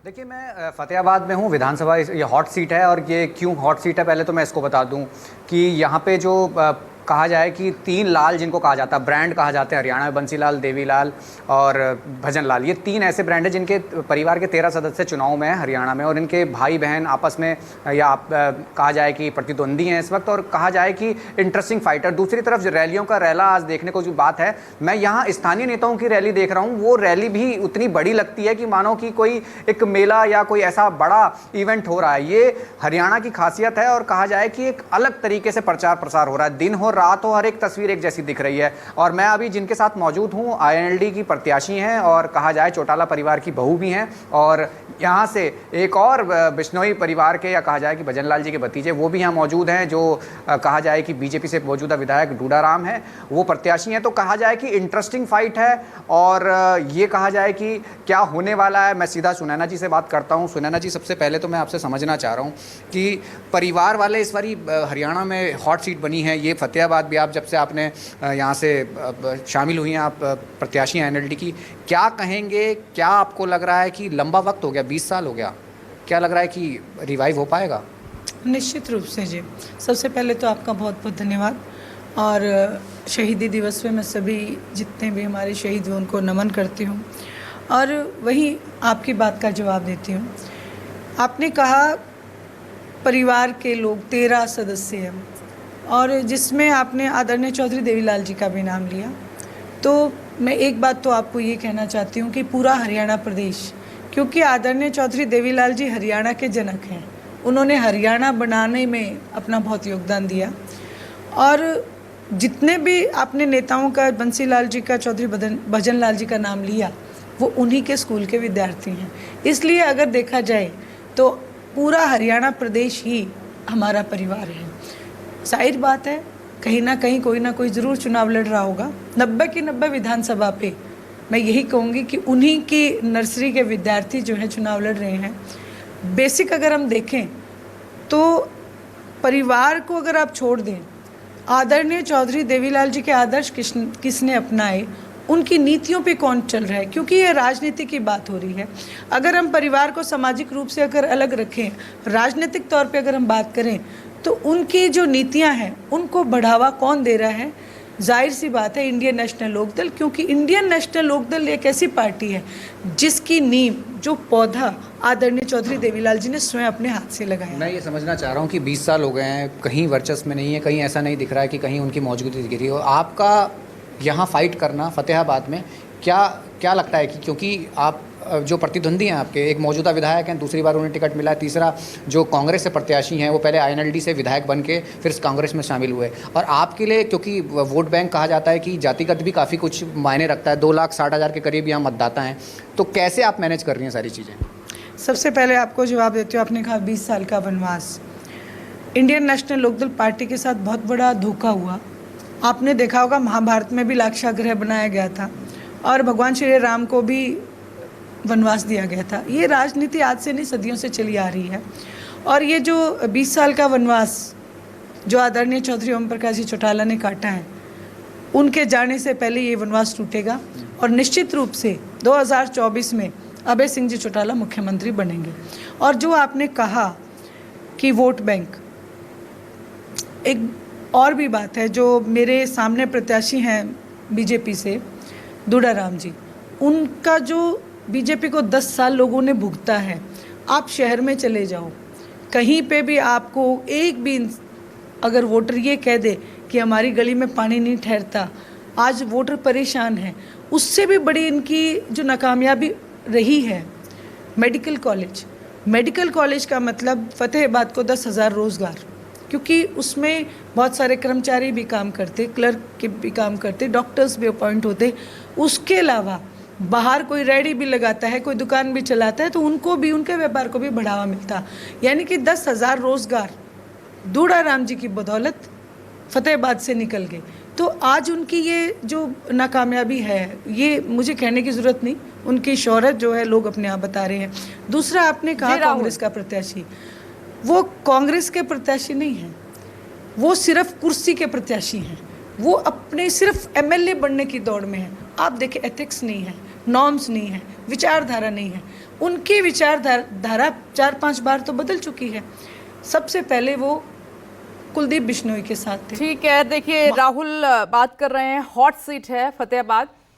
देखिए, मैं फ़तेहाबाद में हूँ। विधानसभा ये हॉट सीट है, और ये क्यों हॉट सीट है पहले तो मैं इसको बता दूँ कि यहाँ पे जो कहा जाए कि 3 लाल जिनको कहा जाता है, ब्रांड कहा जाते हैं हरियाणा में, बंसीलाल, देवीलाल और भजन लाल, ये 3 ऐसे ब्रांड हैं जिनके परिवार के 13 सदस्य चुनाव में हैं हरियाणा में, और इनके भाई बहन आपस में कहा जाए कि प्रतिद्वंदी हैं इस वक्त, और कहा जाए कि इंटरेस्टिंग फाइटर। दूसरी तरफ जो रैलियों का रैला आज देखने को जो बात है, मैं यहाँ स्थानीय नेताओं की रैली देख रहा हूँ, वो रैली भी उतनी बड़ी लगती है कि मानो कि कोई एक मेला या कोई ऐसा बड़ा इवेंट हो रहा है। ये हरियाणा की खासियत है, और कहा जाए कि एक अलग तरीके से प्रचार प्रसार हो रहा है। दिन हो रात हो, हर एक तस्वीर एक जैसी दिख रही है। और मैं अभी जिनके साथ मौजूद हूँ, आईएनएलडी की प्रत्याशी हैं, और कहा जाए चौटाला परिवार की बहू भी हैं, और यहाँ से एक और बिश्नोई परिवार के, या कहा जाए कि भजन लाल जी के भतीजे, वो भी यहाँ मौजूद हैं, जो कहा जाए कि बीजेपी से मौजूदा विधायक डूडाराम हैं, वो प्रत्याशी हैं। तो कहा जाए कि इंटरेस्टिंग फाइट है, और ये कहा जाए कि क्या होने वाला है। मैं सीधा सुनैना जी से बात करता हूँ। सुनैना जी, सबसे पहले तो मैं आपसे समझना चाह रहा हूँ कि परिवार वाले इस बारी हरियाणा में हॉट सीट बनी है, ये फतेहाबाद भी, आप जब से आपने यहाँ से शामिल हुई हैं, आप प्रत्याशी हैं एनएलडी की, क्या कहेंगे? क्या आपको लग रहा है कि लंबा वक्त हो गया, 20 साल हो गया, क्या लग रहा है कि रिवाइव हो पाएगा? निश्चित रूप से जी। सबसे पहले तो आपका बहुत बहुत धन्यवाद, और शहीदी दिवस पे मैं सभी जितने भी हमारे शहीद हुए उनको नमन करती हूँ, और वहीं आपकी बात का जवाब देती हूँ। आपने कहा परिवार के लोग 13 सदस्य हैं, और जिसमें आपने आदरणीय चौधरी देवीलाल जी का भी नाम लिया, तो मैं एक बात तो आपको ये कहना चाहती हूँ कि पूरा हरियाणा प्रदेश, क्योंकि आदरणीय चौधरी देवीलाल जी हरियाणा के जनक हैं, उन्होंने हरियाणा बनाने में अपना बहुत योगदान दिया, और जितने भी आपने नेताओं का, बंसीलाल जी का, चौधरी भजन लाल जी का नाम लिया, वो उन्हीं के स्कूल के विद्यार्थी हैं। इसलिए अगर देखा जाए तो पूरा हरियाणा प्रदेश ही हमारा परिवार है। जाहिर बात है, कहीं ना कहीं कोई ना कोई ज़रूर चुनाव लड़ रहा होगा। 90 की 90 विधानसभा पे मैं यही कहूँगी कि उन्हीं की नर्सरी के विद्यार्थी जो हैं चुनाव लड़ रहे हैं। बेसिक अगर हम देखें तो परिवार को अगर आप छोड़ दें, आदरणीय चौधरी देवीलाल जी के आदर्श किसने अपनाए, उनकी नीतियों पे कौन चल रहा है, क्योंकि ये राजनीति की बात हो रही है। अगर हम परिवार को सामाजिक रूप से अगर अलग रखें, राजनीतिक तौर पे अगर हम बात करें, तो उनकी जो नीतियां हैं उनको बढ़ावा कौन दे रहा है? जाहिर सी बात है इंडियन नेशनल लोकदल, क्योंकि इंडियन नेशनल लोकदल एक ऐसी पार्टी है जिसकी नींव, जो पौधा आदरणीय चौधरी देवीलाल जी ने स्वयं अपने हाथ से लगाया। मैं ये समझना चाह रहा हूँ कि 20 साल हो गए हैं, कहीं वर्चस्व में नहीं है, कहीं ऐसा नहीं दिख रहा है कि कहीं उनकी मौजूदगी दिख रही हो। आपका यहाँ फाइट करना फतेहाबाद में क्या लगता है कि, क्योंकि आप जो प्रतिद्वंदी हैं आपके, एक मौजूदा विधायक हैं, दूसरी बार उन्हें टिकट मिला है, तीसरा जो कांग्रेस से प्रत्याशी हैं वो पहले आईएनएलडी से विधायक बन के फिर कांग्रेस में शामिल हुए, और आपके लिए क्योंकि वोट बैंक कहा जाता है कि जातिगत भी काफ़ी कुछ मायने रखता है, 2,60,000 के करीब यहाँ मतदाता हैं, तो कैसे आप मैनेज कर रही हैं सारी चीज़ें? सबसे पहले आपको जवाब देती हूँ। आपने कहा 20 साल का वनवास, इंडियन नेशनल लोकदल पार्टी के साथ बहुत बड़ा धोखा हुआ। आपने देखा होगा महाभारत में भी लाक्षागृह बनाया गया था, और भगवान श्री राम को भी वनवास दिया गया था। ये राजनीति आज से नहीं, सदियों से चली आ रही है। और ये जो 20 साल का वनवास जो आदरणीय चौधरी ओम प्रकाश जी चौटाला ने काटा है, उनके जाने से पहले ये वनवास टूटेगा, और निश्चित रूप से 2024 में अभय सिंह जी चौटाला मुख्यमंत्री बनेंगे। और जो आपने कहा कि वोट बैंक, एक और भी बात है, जो मेरे सामने प्रत्याशी हैं बीजेपी से डूडाराम जी, उनका जो बीजेपी को 10 साल लोगों ने भुगता है। आप शहर में चले जाओ, कहीं पे भी आपको एक भी अगर वोटर ये कह दे कि हमारी गली में पानी नहीं ठहरता, आज वोटर परेशान है, उससे भी बड़ी इनकी जो नाकामयाबी रही है मेडिकल कॉलेज का मतलब फतेहाबाद को 10,000 रोज़गार, क्योंकि उसमें बहुत सारे कर्मचारी भी काम करते, क्लर्क भी काम करते, डॉक्टर्स भी अपॉइंट होते। उसके अलावा बाहर कोई रेडी भी लगाता है, कोई दुकान भी चलाता है, तो उनको भी, उनके व्यापार को भी बढ़ावा मिलता। यानी कि 10,000 रोज़गार डूडाराम जी की बदौलत फतेहाबाद से निकल गए। तो आज उनकी ये जो नाकामयाबी है, ये मुझे कहने की ज़रूरत नहीं, उनकी शोहरत जो है लोग अपने आप बता रहे हैं। दूसरा, आपने कहा कांग्रेस का प्रत्याशी, वो कांग्रेस के प्रत्याशी नहीं हैं, वो सिर्फ कुर्सी के प्रत्याशी हैं। वो अपने सिर्फ एमएलए बनने की दौड़ में है। आप देखें, एथिक्स नहीं है, नॉर्म्स नहीं है, विचारधारा नहीं है। उनकी विचारधारा 4-5 बार तो बदल चुकी है। सबसे पहले वो कुलदीप बिश्नोई के साथ थे। ठीक है, देखिए राहुल बात कर रहे हैं, हॉट सीट है फतेहाबाद।